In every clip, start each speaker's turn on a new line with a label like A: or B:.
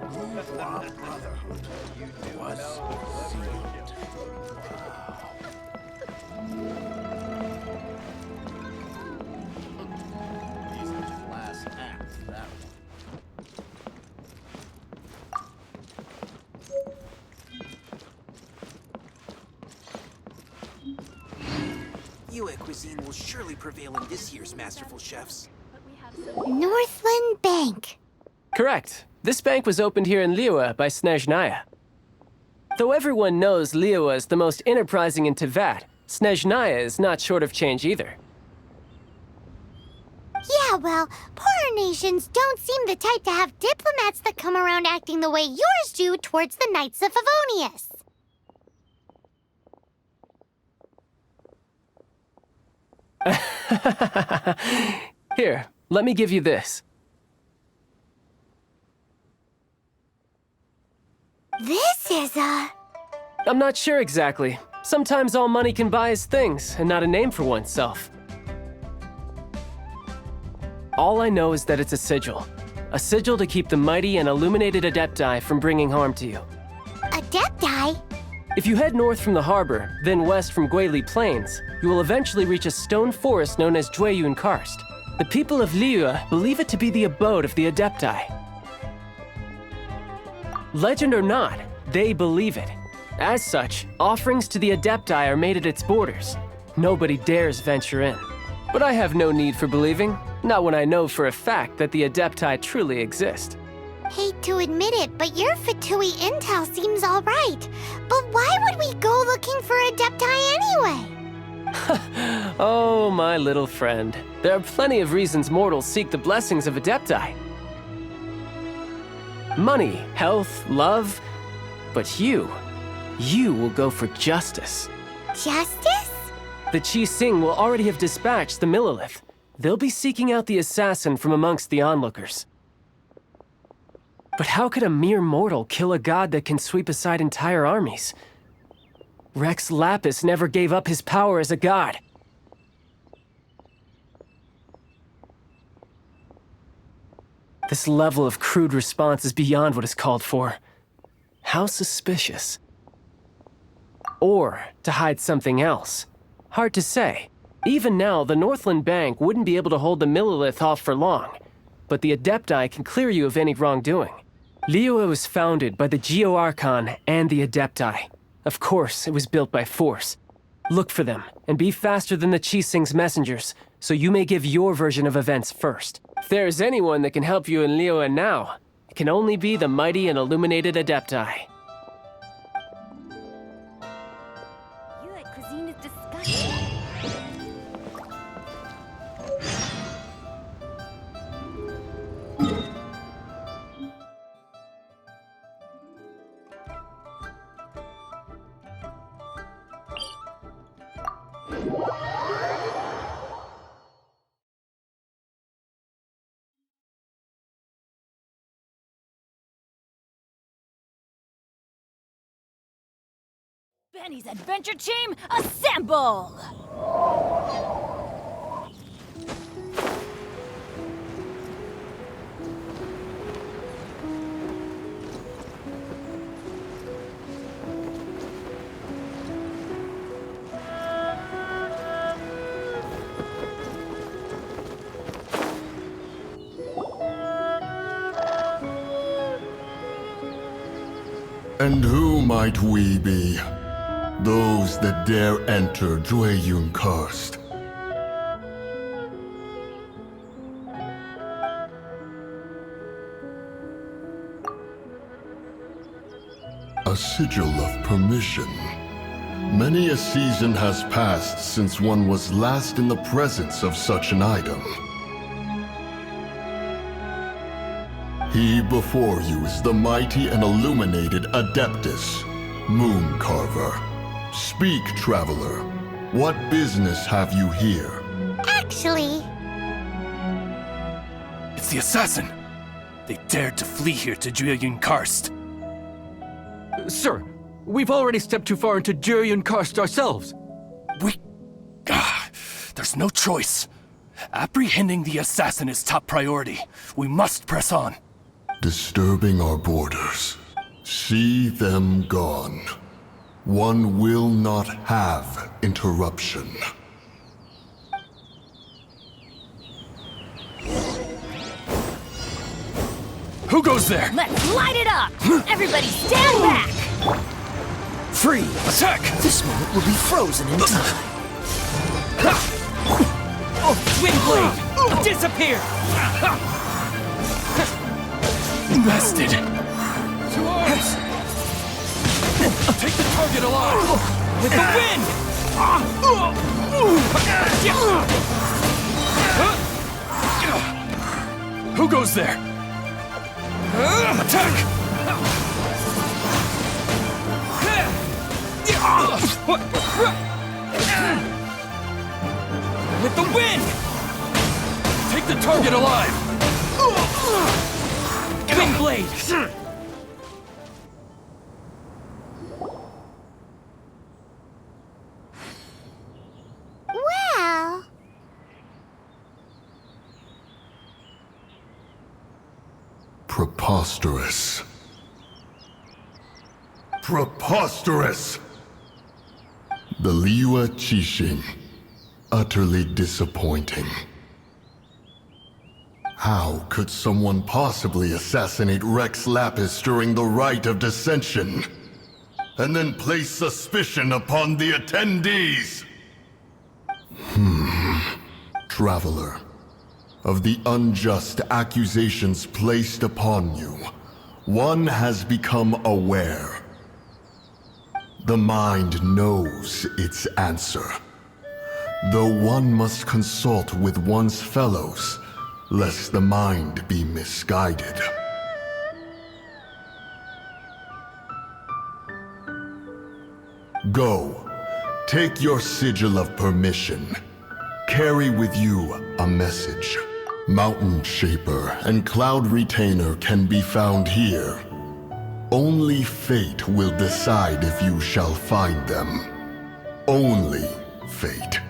A: Brotherhood was sealed. Decent class act, that one.
B: Yue cuisine will surely prevail in this year's Masterful Chefs.
C: Northland Bank.
D: Correct. This bank was opened here in Liyue by Snezhnaya. Though everyone knows Liyue is the most enterprising in Teyvat, Snezhnaya is not short of change either.
C: Yeah, well, poorer nations don't seem the type to have diplomats that come around acting the way yours do towards the Knights of Favonius.
D: Here, let me give you this.
C: This is
D: I'm not sure exactly. Sometimes all money can buy is things, and not a name for oneself. All I know is that it's a sigil. A sigil to keep the mighty and illuminated Adepti from bringing harm to you.
C: Adepti?
D: If you head north from the harbor, then west from Guili Plains, you will eventually reach a stone forest known as Jueyun Karst. The people of Liyue believe it to be the abode of the Adepti. Legend or not, they believe it. As such, offerings to the Adepti are made at its borders. Nobody dares venture in. But I have no need for believing, not when I know for a fact that the Adepti truly exist.
C: Hate to admit it, but your Fatui intel seems alright. But why would we go looking for Adepti anyway?
D: Oh, my little friend. There are plenty of reasons mortals seek the blessings of Adepti. Money, health, love. But you will go for justice.
C: Justice?
D: The Qi Sing will already have dispatched the Millelith. They'll be seeking out the assassin from amongst the onlookers. But how could a mere mortal kill a god that can sweep aside entire armies? Rex Lapis never gave up his power as a god. This level of crude response is beyond what is called for. How suspicious. Or to hide something else. Hard to say. Even now, the Northland Bank wouldn't be able to hold the Millelith off for long, but the Adepti can clear you of any wrongdoing. Liyue was founded by the Geo-Archon and the Adepti. Of course, it was built by force. Look for them, and be faster than the Qi Sing's messengers, so you may give your version of events first. If there is anyone that can help you in Liyue now, it can only be the mighty and illuminated Adepti.
C: Cuisine is disgusting.
E: Benny's adventure team, assemble!
F: And who might we be? Those that dare enter Jueyun Karst. A sigil of permission. Many a season has passed since one was last in the presence of such an item. He before you is the mighty and illuminated Adeptus, Moon Carver. Speak, traveler. What business have you here?
C: Actually,
G: It's the assassin! They dared to flee here to Jueyun Karst.
H: Sir, we've already stepped too far into Jueyun Karst ourselves.
G: There's no choice. Apprehending the assassin is top priority. We must press on.
F: disturbing our borders. See them gone. One will not have interruption.
G: Who goes there?
E: Let's light it up! Everybody stand back!
B: Freeze!
G: Attack!
B: This moment will be frozen in time.
D: Wind blade! Disappear!
G: Bested! To arms! Take the target alive!
D: With the wind!
G: Who goes there? Attack!
D: With the wind!
G: Take the target alive!
D: Wind blade!
C: Well,
F: Preposterous. Preposterous! The Liyue Qixing. Utterly disappointing. How could someone possibly assassinate Rex Lapis during the Rite of Dissension? And then place suspicion upon the attendees? Traveler, of the unjust accusations placed upon you, one has become aware. The mind knows its answer. Though one must consult with one's fellows, lest the mind be misguided. Go, take your sigil of permission. Carry with you a message. Mountain Shaper and Cloud Retainer can be found here. Only fate will decide if you shall find them. Only fate.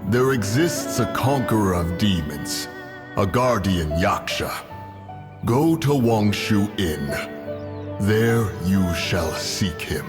F: There exists a conqueror of demons, a guardian Yaksha. Go to Wangshu Inn. There you shall seek him.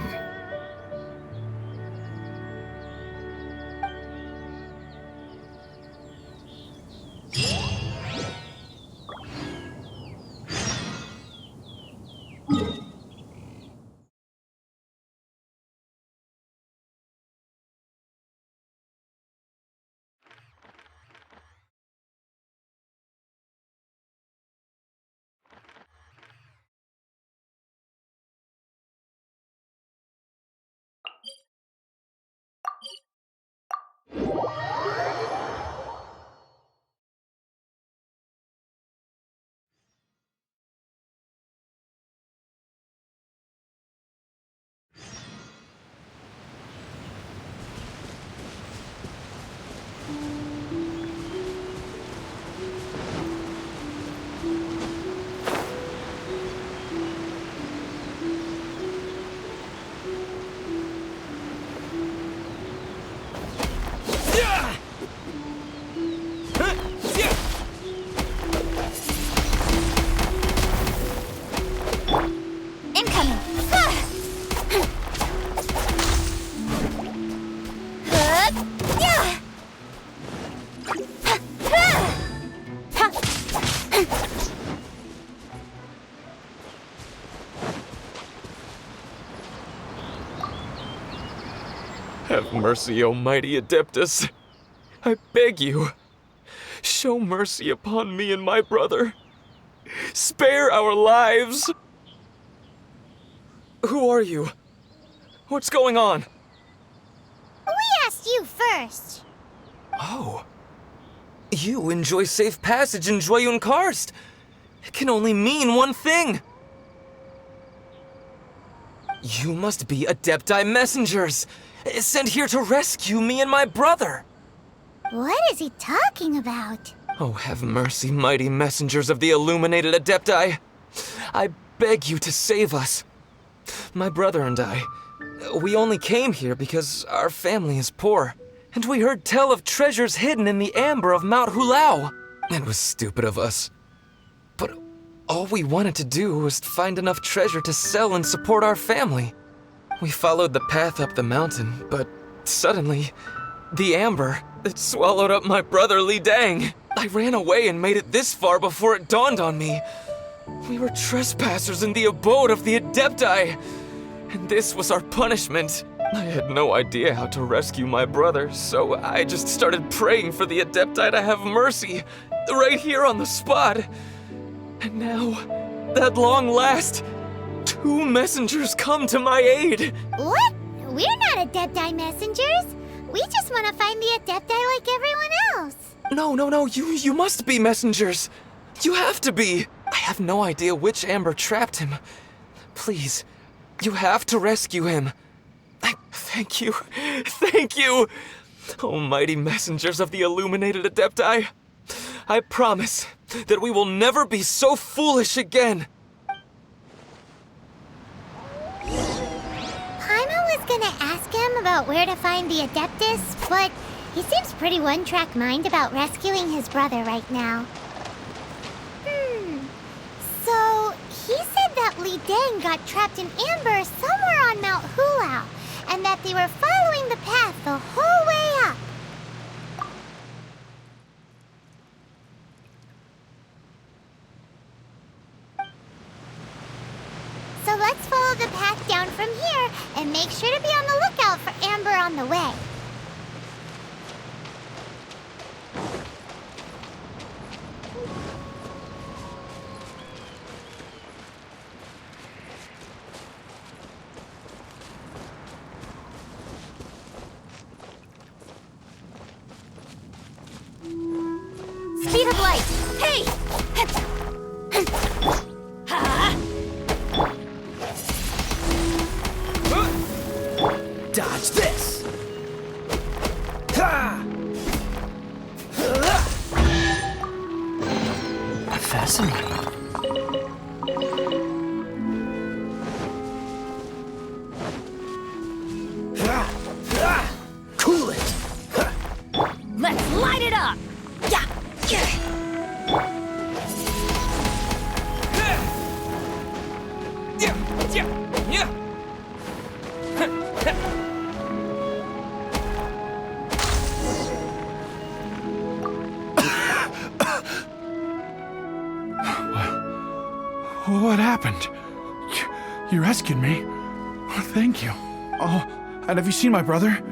C: incoming.
I: Have mercy, O mighty Adeptus. I beg you, show mercy upon me and my brother. Spare our lives! Who are you? What's going on?
C: We asked you first.
I: Oh. You enjoy safe passage in Jueyun Karst. It can only mean one thing. You must be Adepti messengers, sent here to rescue me and my brother.
C: What is he talking about?
I: Oh, have mercy, mighty messengers of the illuminated Adepti. I beg you to save us. My brother and I, we only came here because our family is poor, and we heard tell of treasures hidden in the amber of Mount Hulao. It was stupid of us. But All we wanted to do was find enough treasure to sell and support our family. We followed the path up the mountain, but suddenly, the amber, it swallowed up my brother Li Dang. I ran away and made it this far before it dawned on me. We were trespassers in the abode of the Adepti, and this was our punishment. I had no idea how to rescue my brother, so I just started praying for the Adepti to have mercy, right here on the spot. And now, at long last, 2 messengers come to my aid.
C: What? We're not Adepti messengers. We just want to find the Adepti like everyone else.
I: No, you must be messengers. You have to be. I have no idea which amber trapped him. Please, you have to rescue him. Thank you. Thank you. Oh, mighty messengers of the illuminated Adepti. I promise that we will never be so foolish again.
C: Paimon was gonna ask him about where to find the Adeptus, but he seems pretty one-track mind about rescuing his brother right now. So, he said that Li Dang got trapped in amber somewhere on Mount Hulao, and that they were following the path the whole way up. So let's follow the path down from here and make sure to be on the lookout for amber on the way.
E: Speed of light! Hey!
B: Dodge this!
D: Fascinating.
B: Cool it!
E: Let's light it up!
J: What happened? You rescued me. Thank you. Oh, and have you seen my brother?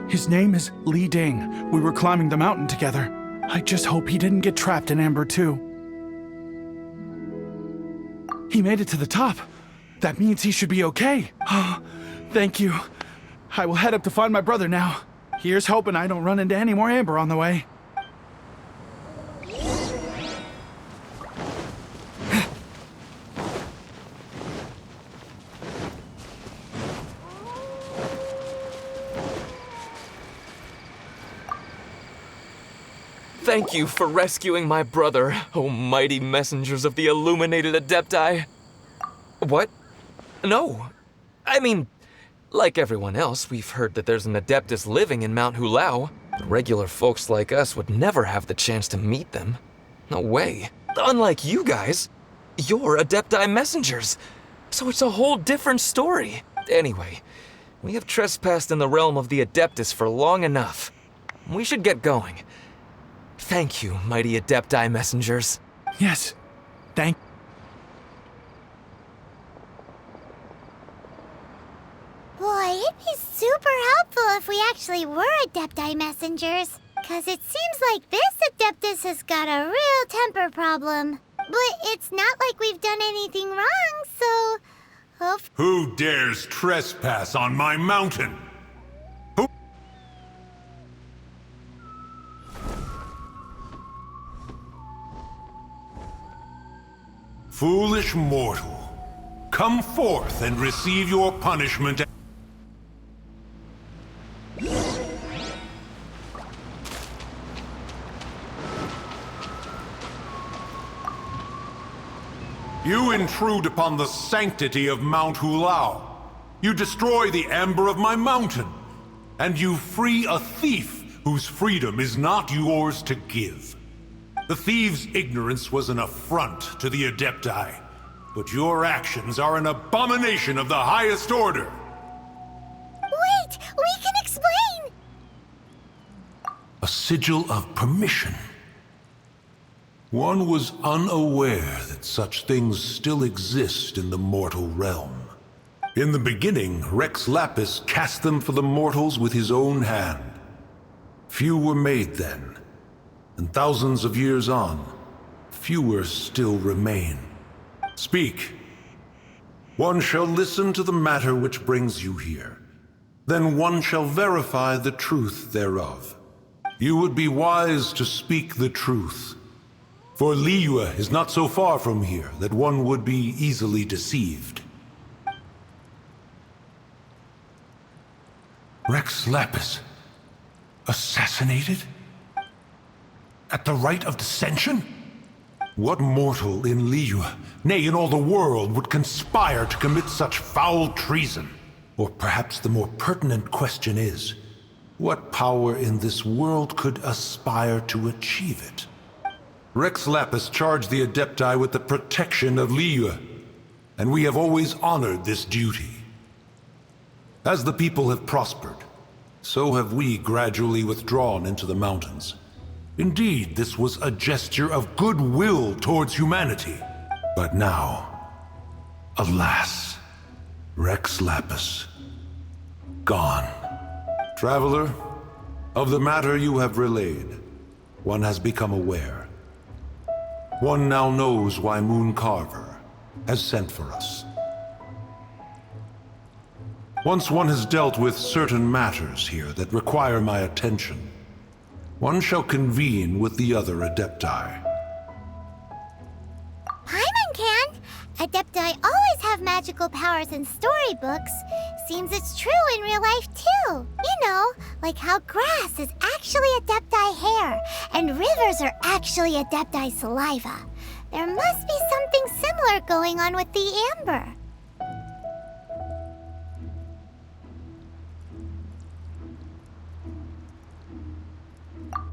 J: His name is Li Ding. We were climbing the mountain together. I just hope he didn't get trapped in amber too. He made it to the top. That means he should be okay. Oh, thank you. I will head up to find my brother now. Here's hoping I don't run into any more amber on the way.
I: Thank you for rescuing my brother, oh mighty messengers of the illuminated Adepti. What? No. I mean, like everyone else, we've heard that there's an Adeptus living in Mount Hulao. But regular folks like us would never have the chance to meet them. No way. Unlike you guys, you're Adepti messengers. So it's a whole different story. Anyway, we have trespassed in the realm of the Adeptus for long enough. We should get going. Thank you, mighty Adepti messengers.
J: Yes. Thank
C: Boy, it'd be super helpful if we actually were Adepti messengers. Cause it seems like this Adeptus has got a real temper problem. But it's not like we've done anything wrong, so...
K: Who dares trespass on my mountain? Foolish mortal, come forth and receive your punishment. You intrude upon the sanctity of Mount Hulao. You destroy the amber of my mountain. And you free a thief whose freedom is not yours to give. The thieves' ignorance was an affront to the Adepti, but your actions are an abomination of the highest order.
C: Wait, we can explain!
K: A sigil of permission. One was unaware that such things still exist in the mortal realm. In the beginning, Rex Lapis cast them for the mortals with his own hand. Few were made then, and thousands of years on, fewer still remain. Speak. One shall listen to the matter which brings you here. Then one shall verify the truth thereof. You would be wise to speak the truth. For Liyue is not so far from here that one would be easily deceived. Rex Lapis, assassinated? At the rite of dissension? What mortal in Liyue, nay, in all the world, would conspire to commit such foul treason? Or perhaps the more pertinent question is, what power in this world could aspire to achieve it? Rex Lapis charged the Adepti with the protection of Liyue, and we have always honored this duty. As the people have prospered, so have we gradually withdrawn into the mountains. Indeed, this was a gesture of goodwill towards humanity. But now, alas, Rex Lapis, gone. Traveler, of the matter you have relayed, one has become aware. One now knows why Moon Carver has sent for us. Once one has dealt with certain matters here that require my attention, one shall convene with the other Adepti.
C: Paimon can! Adepti always have magical powers in storybooks. Seems it's true in real life too. You know, like how grass is actually Adepti hair, and rivers are actually Adepti saliva. There must be something similar going on with the amber.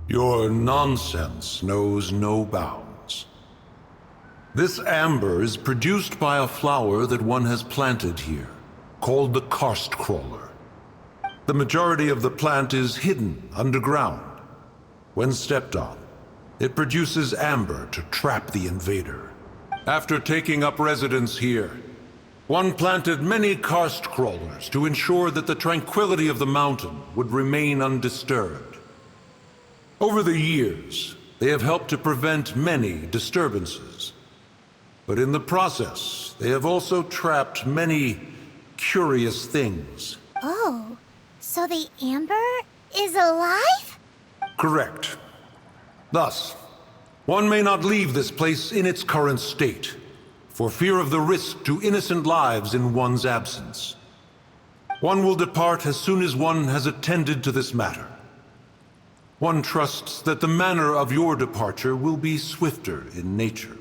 K: Your nonsense knows no bounds. This amber is produced by a flower that one has planted here, called the karst crawler. The majority of the plant is hidden underground. When stepped on, it produces amber to trap the invader. After taking up residence here, one planted many karst crawlers to ensure that the tranquility of the mountain would remain undisturbed. Over the years, they have helped to prevent many disturbances. But in the process, they have also trapped many curious things.
C: Oh, so the amber is alive?
K: Correct. Thus, one may not leave this place in its current state, for fear of the risk to innocent lives in one's absence. One will depart as soon as one has attended to this matter. One trusts that the manner of your departure will be swifter in nature.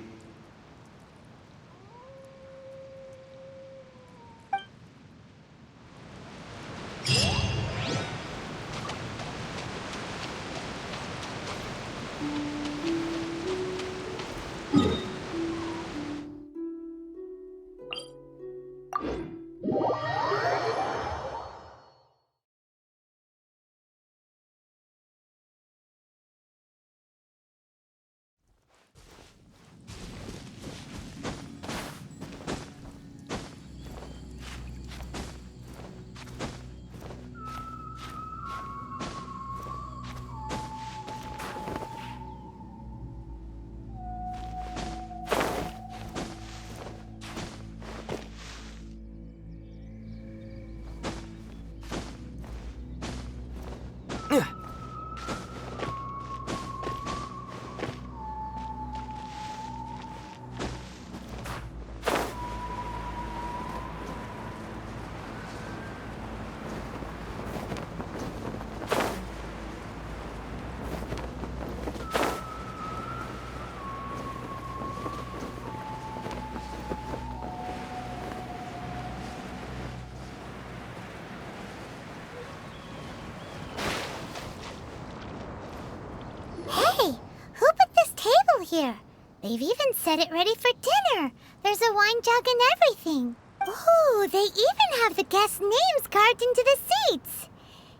C: here. They've even set it ready for dinner. There's a wine jug and everything. Ooh, they even have the guests' names carved into the seats.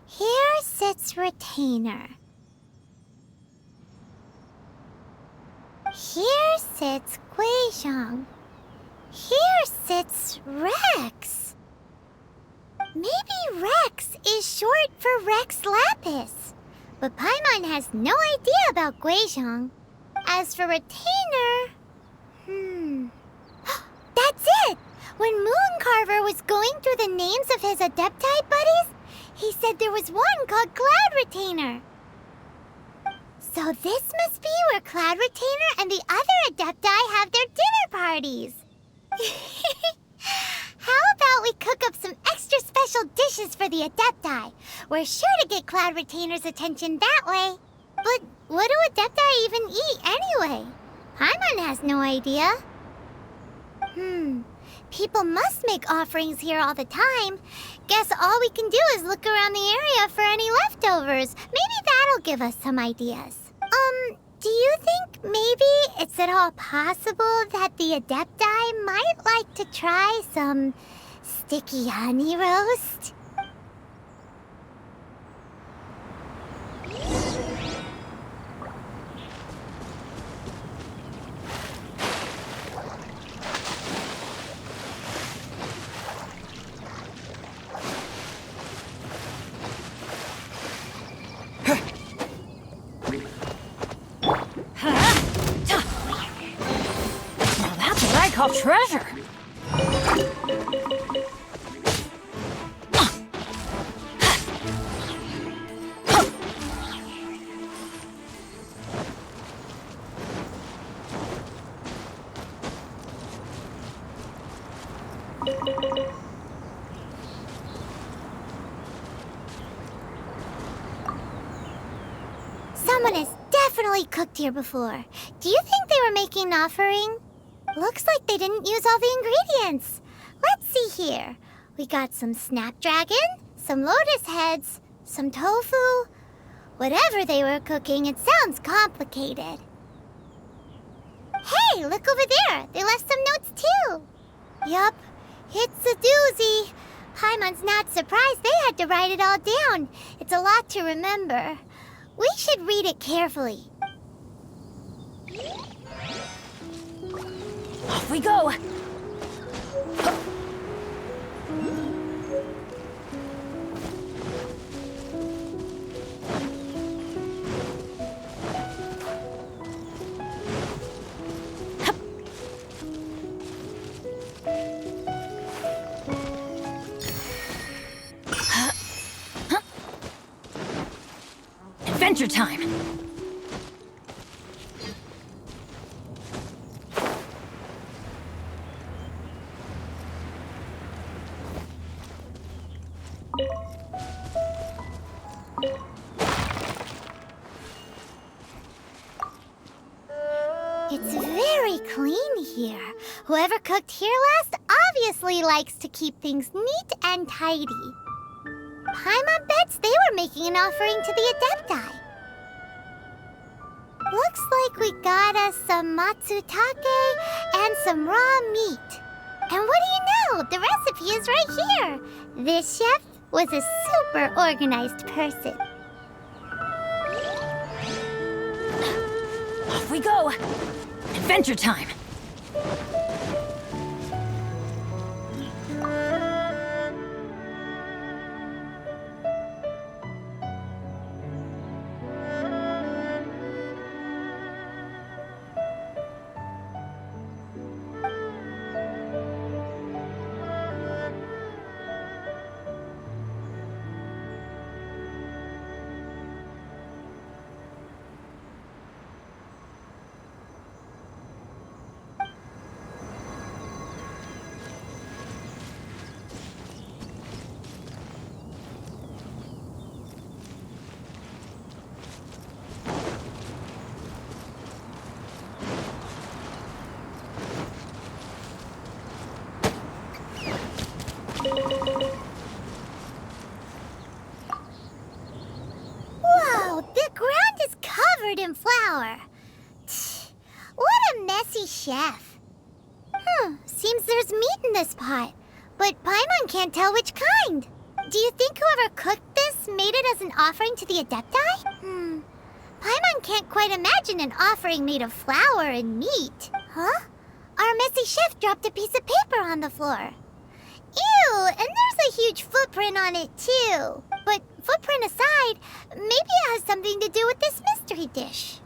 C: Here sits Retainer. Here sits Guizhong. Here sits Rex. Maybe Rex is short for Rex Lapis. But Paimon has no idea about Guizhong. As for Retainer... That's it! When Mooncarver was going through the names of his Adepti buddies, he said there was one called Cloud Retainer. So this must be where Cloud Retainer and the other Adepti have their dinner parties. How about we cook up some extra special dishes for the Adepti? We're sure to get Cloud Retainer's attention that way. But what do Adepti even eat anyway? Paimon has no idea. People must make offerings here all the time. Guess all we can do is look around the area for any leftovers. Maybe that'll give us some ideas. Do you think maybe it's at all possible that the Adepti might like to try some sticky honey roast?
E: Called treasure.
C: Someone has definitely cooked here before. Do you think they were making an offering? Looks like they didn't use all the ingredients. Let's see here. We got some snapdragon, some lotus heads, some tofu. Whatever they were cooking, it sounds complicated. Hey, look over there. They left some notes too. Yup, it's a doozy. Paimon's not surprised they had to write it all down. It's a lot to remember. We should read it carefully.
E: Off we go! Adventure time!
C: It's very clean here. Whoever cooked here last obviously likes to keep things neat and tidy. Paimon bets they were making an offering to the Adepti. Looks like we got us some matsutake and some raw meat. And what do you know? The recipe is right here. This chef was a super organized person.
E: Off we go! Adventure time!
C: Whoa, the ground is covered in flour. What a messy chef. Seems there's meat in this pot, but Paimon can't tell which kind. Do you think whoever cooked this made it as an offering to the Adepti? Paimon can't quite imagine an offering made of flour and meat. Huh? Our messy chef dropped a piece of paper on the floor. Ew, and there's a huge footprint on it too. But footprint aside, maybe it has something to do with this mystery dish.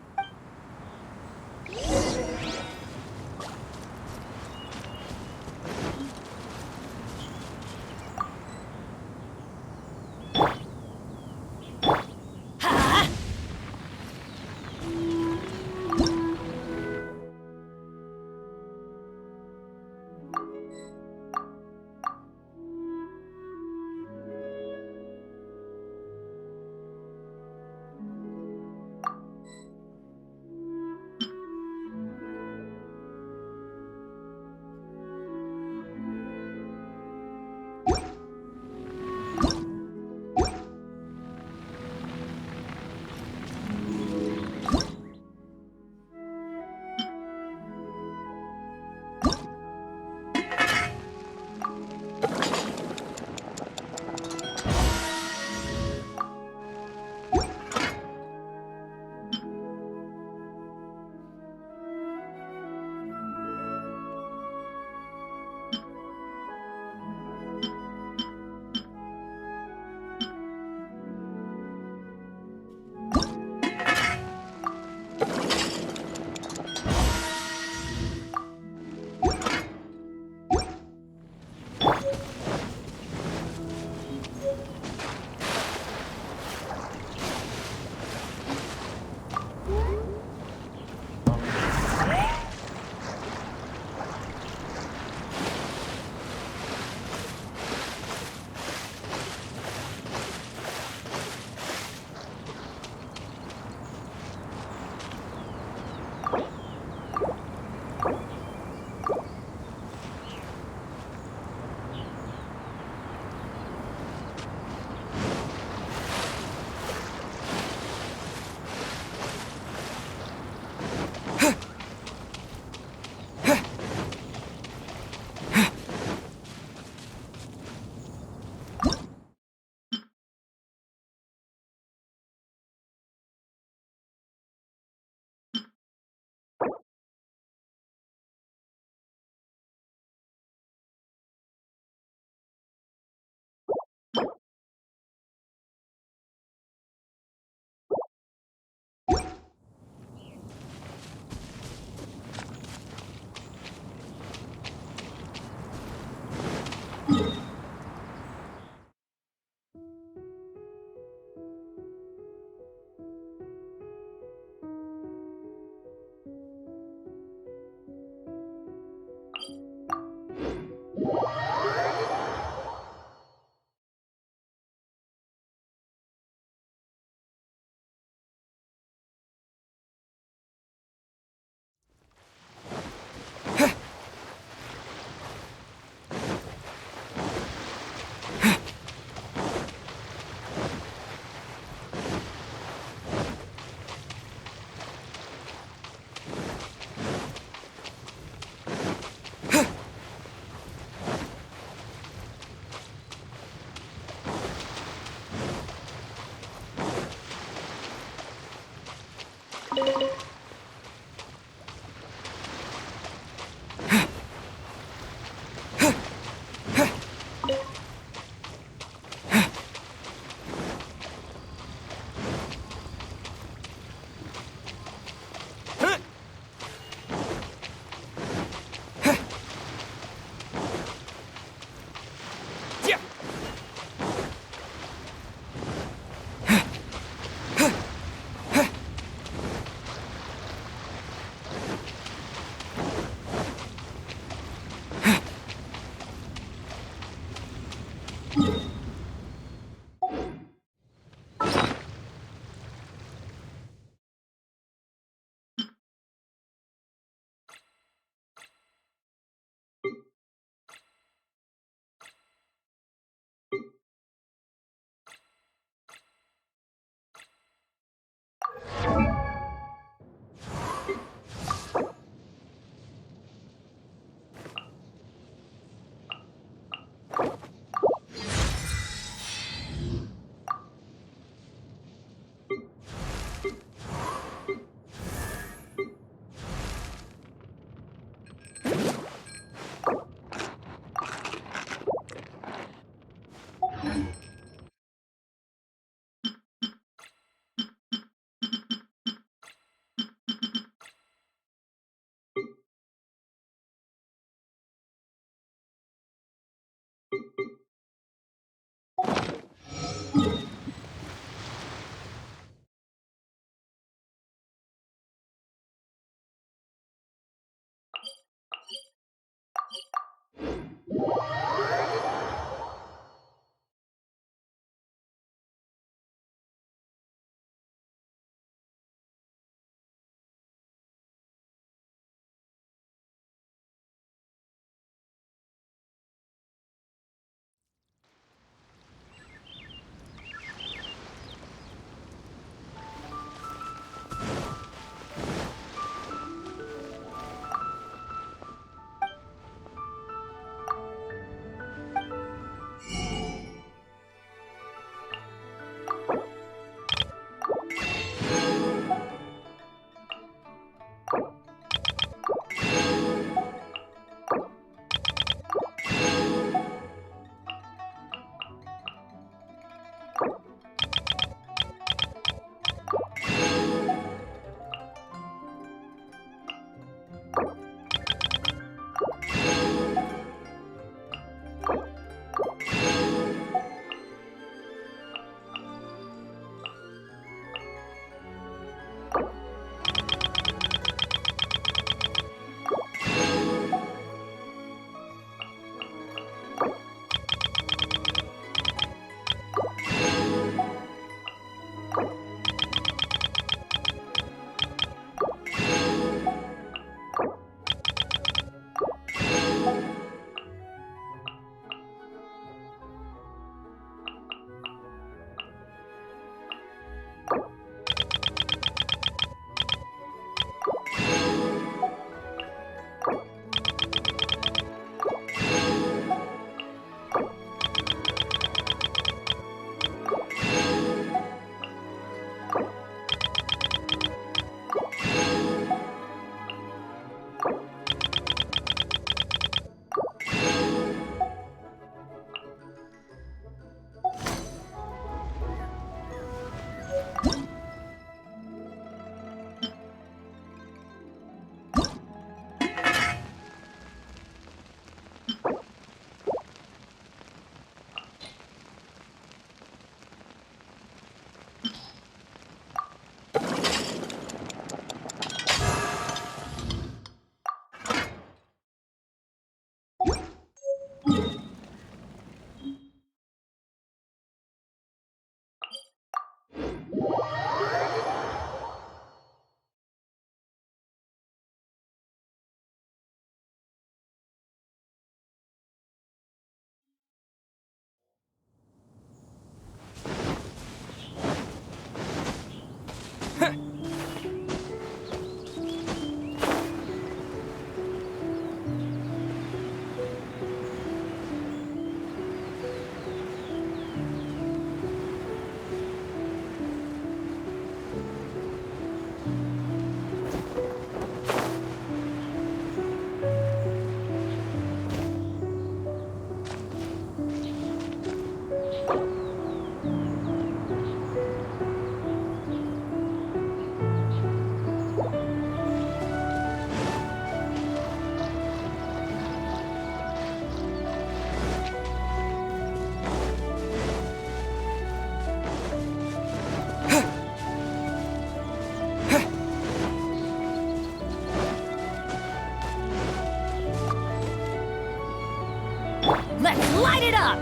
E: Let's light it up!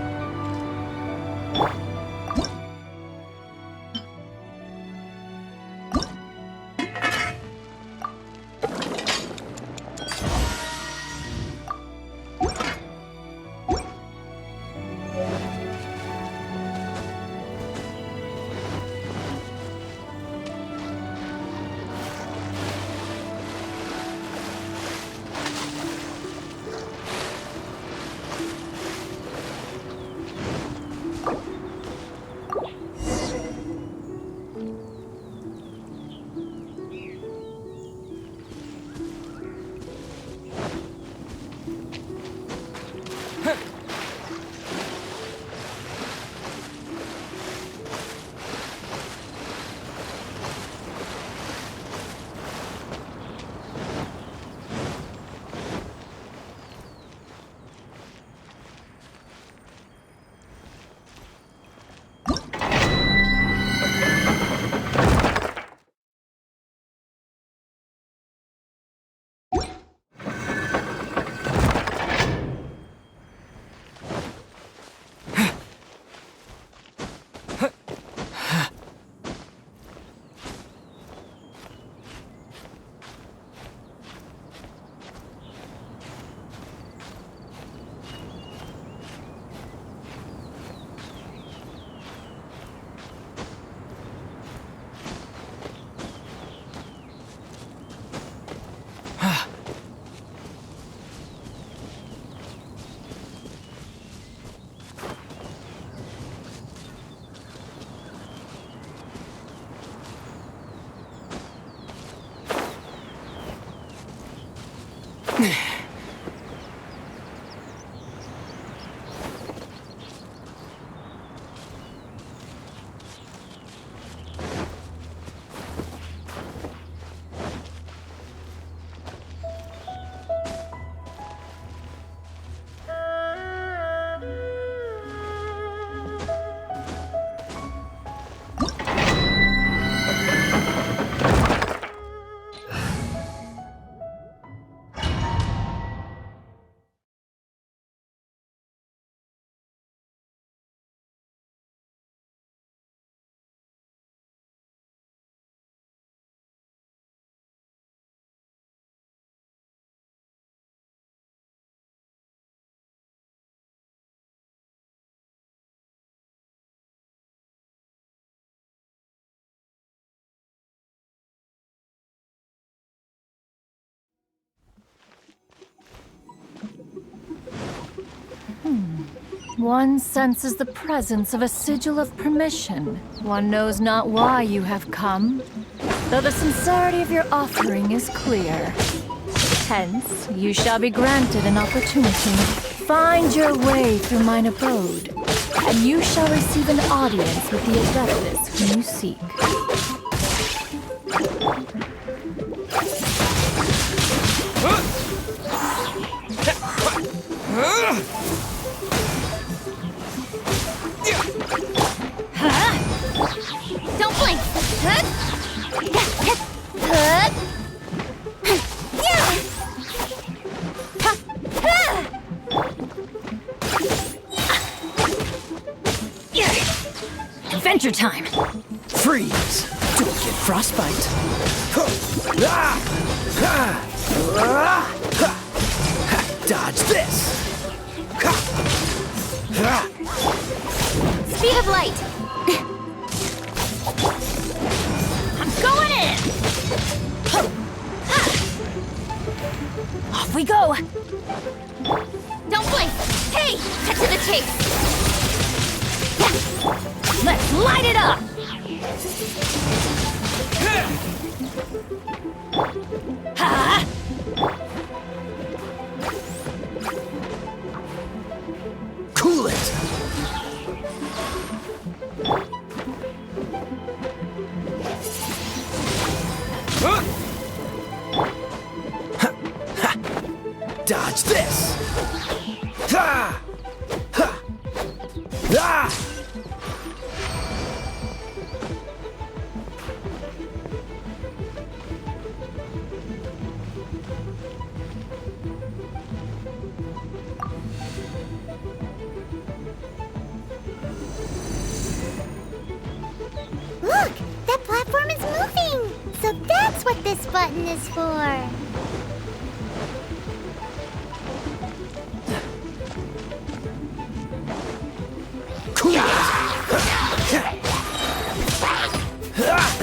E: One senses the presence of a sigil of permission. One knows not why you have come, though the sincerity of your offering is clear. Hence, you shall be granted an opportunity. Find your way through mine abode, and you shall receive an audience with the Adeptus whom you seek.
C: Don't blink!
E: Adventure time!
D: Freeze! Don't get frostbite. Dodge this!
C: Speed of light!
E: I'm going in! Off we go!
C: Don't blink! Hey! Cut to the chase!
E: Let's light it up! Ha!
D: Cool it! Dodge this! Ha! Ha! Ah!
C: this button is for.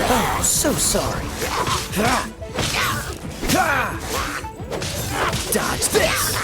B: Oh, so sorry. Dodge this!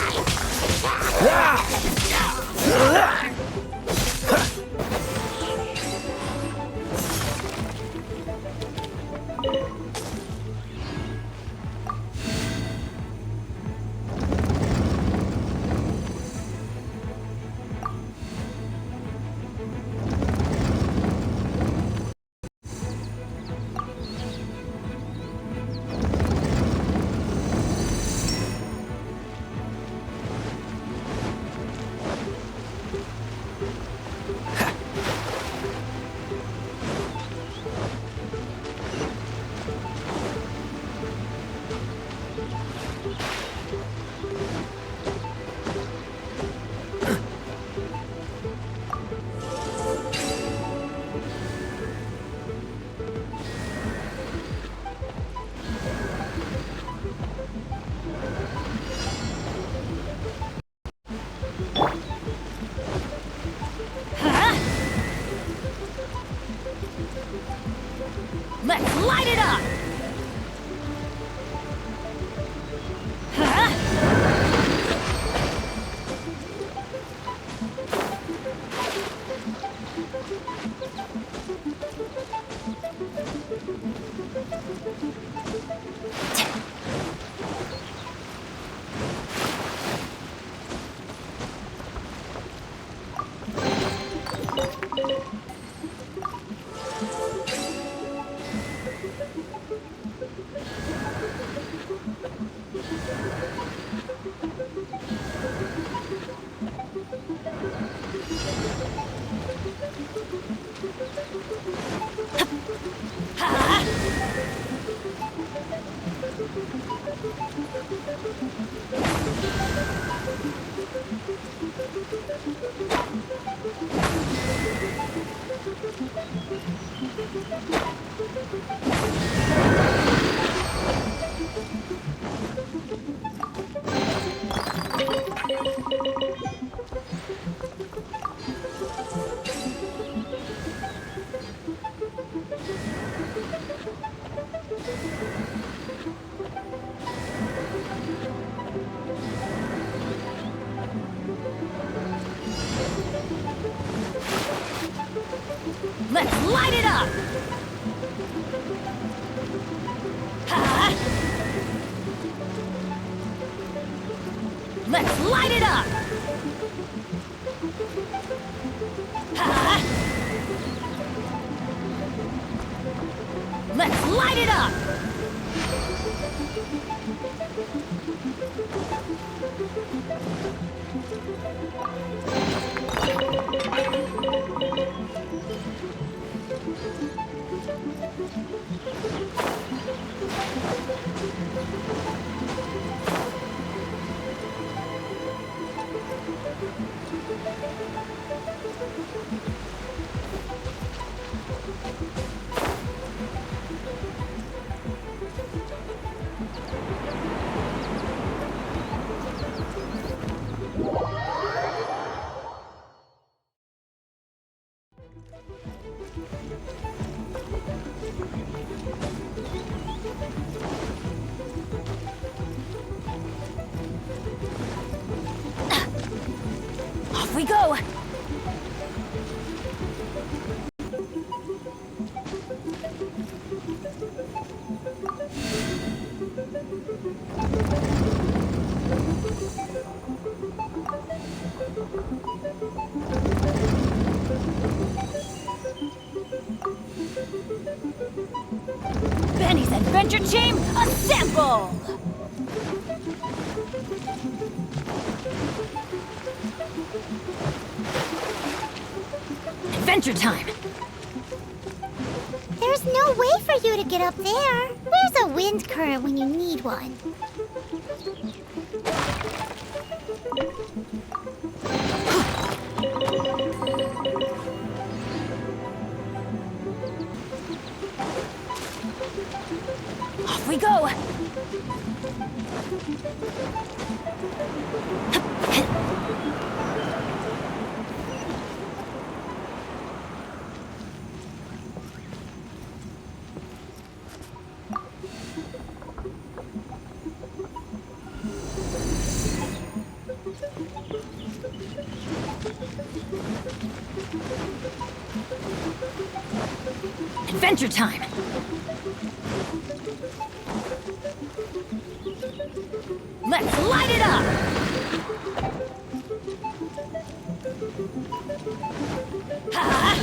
E: Let's light it up! Let's light it up! Ha! Let's light it up! Ha! Let's light it up! Off we go! Benny's Adventure Chain, assemble! Adventure time!
C: There's no way for you to get up there. Where's a wind current when you need one?
E: Off Off we go! Adventure time! Let's light it up! Ha!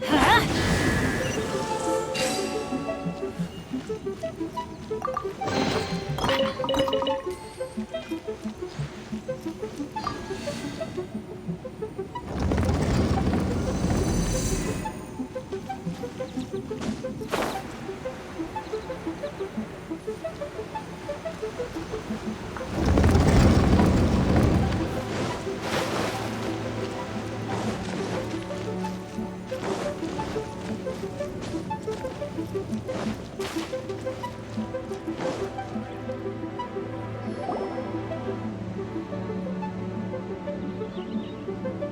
E: Ha!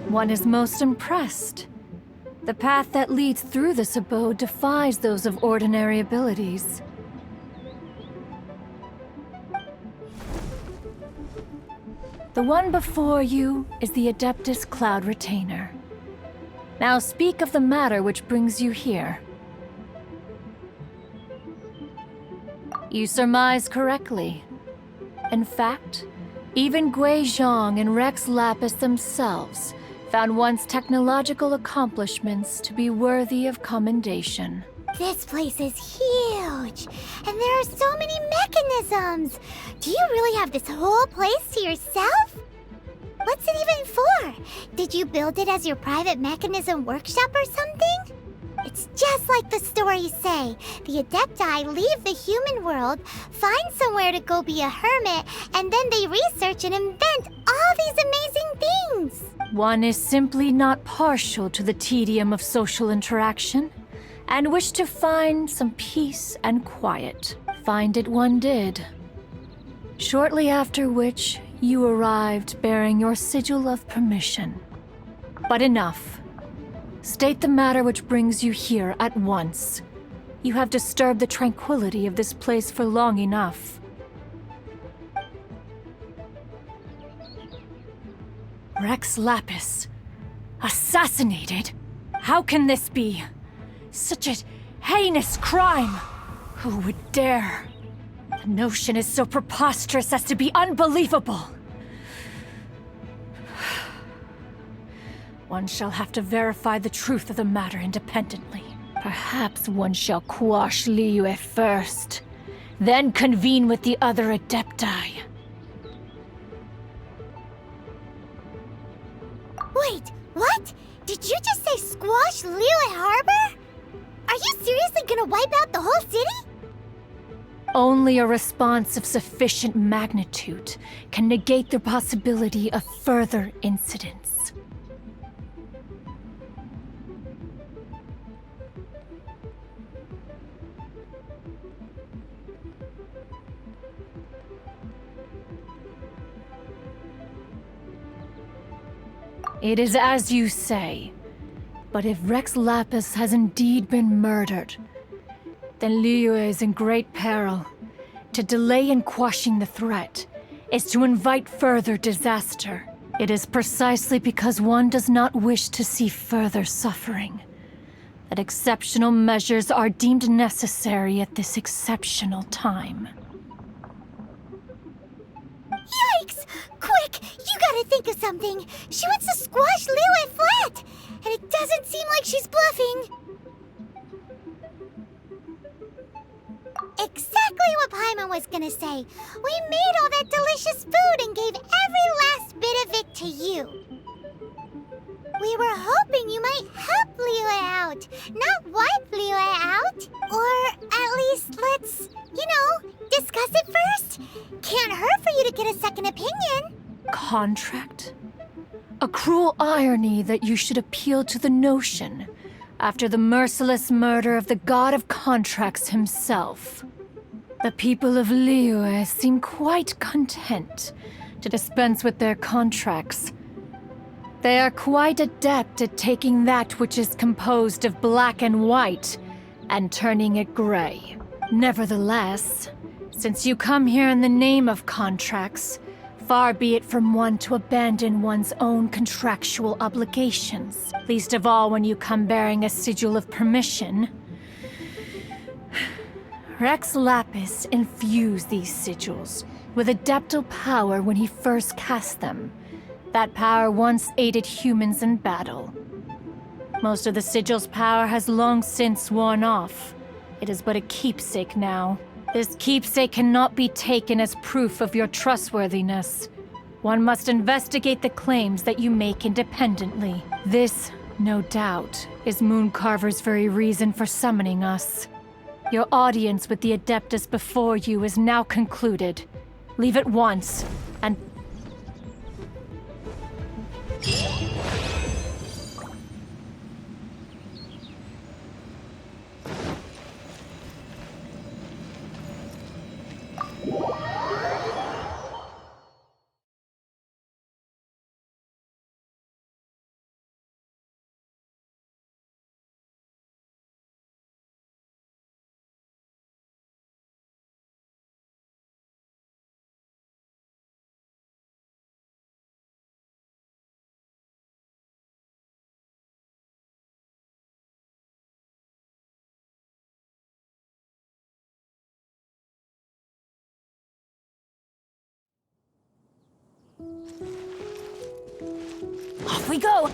E: One is most impressed. The path that leads through this abode defies those of ordinary abilities. The one before you is the Adeptus Cloud Retainer. Now speak of the matter which brings you here. You surmise correctly. In fact, even Gui Zhang and Rex Lapis themselves found one's technological accomplishments to be worthy of commendation.
C: This place is huge, and there are so many mechanisms. Do you really have this whole place to yourself? What's it even for? Did you build it as your private mechanism workshop or something? It's just like the stories say. The Adepti leave the human world, find somewhere to go be a hermit, and then they research and invent all these amazing things.
E: One is simply not partial to the tedium of social interaction, and wished to find some peace and quiet. Find it one did. Shortly after which, you arrived bearing your sigil of permission. But enough. State the matter which brings you here at once. You have disturbed the tranquility of this place for long enough. Rex Lapis. Assassinated? How can this be? Such a heinous crime! Who would dare? The notion is so preposterous as to be unbelievable. One shall have to verify the truth of the matter independently. Perhaps one shall quash Liyue first, then convene with the other Adepti.
C: Wait, what? Did you just say squash Liyue Harbor? Are you seriously gonna wipe out the whole city?
E: Only a response of sufficient magnitude can negate the possibility of further incidents. It is as you say, but if Rex Lapis has indeed been murdered, then Liyue is in great peril. To delay in quashing the threat is to invite further disaster. It is precisely because one does not wish to see further suffering that exceptional measures are deemed necessary at this exceptional time.
C: Yikes! Quick! You gotta think of something! She wants to squash Liyue flat! And it doesn't seem like she's bluffing! Exactly what Paimon was gonna say. We made all that delicious food and gave every last bit of it to you. We were hoping you might help Liyue out, not wipe Liyue out. Or at least let's, discuss it first. Can't hurt for you to get a second opinion.
E: Contract? A cruel irony that you should appeal to the notion, after the merciless murder of the god of contracts himself. The people of Liyue seem quite content to dispense with their contracts. They are quite adept at taking that which is composed of black and white and turning it gray. Nevertheless, since you come here in the name of contracts, far be it from one to abandon one's own contractual obligations, least of all when you come bearing a sigil of permission. Rex Lapis infused these sigils with adeptal power when he first cast them. That power once aided humans in battle. Most of the sigil's power has long since worn off. It is but a keepsake now. This keepsake cannot be taken as proof of your trustworthiness. One must investigate the claims that you make independently. This, no doubt, is Mooncarver's very reason for summoning us. Your audience with the Adeptus before you is now concluded. Leave at once, and...
C: Off we go!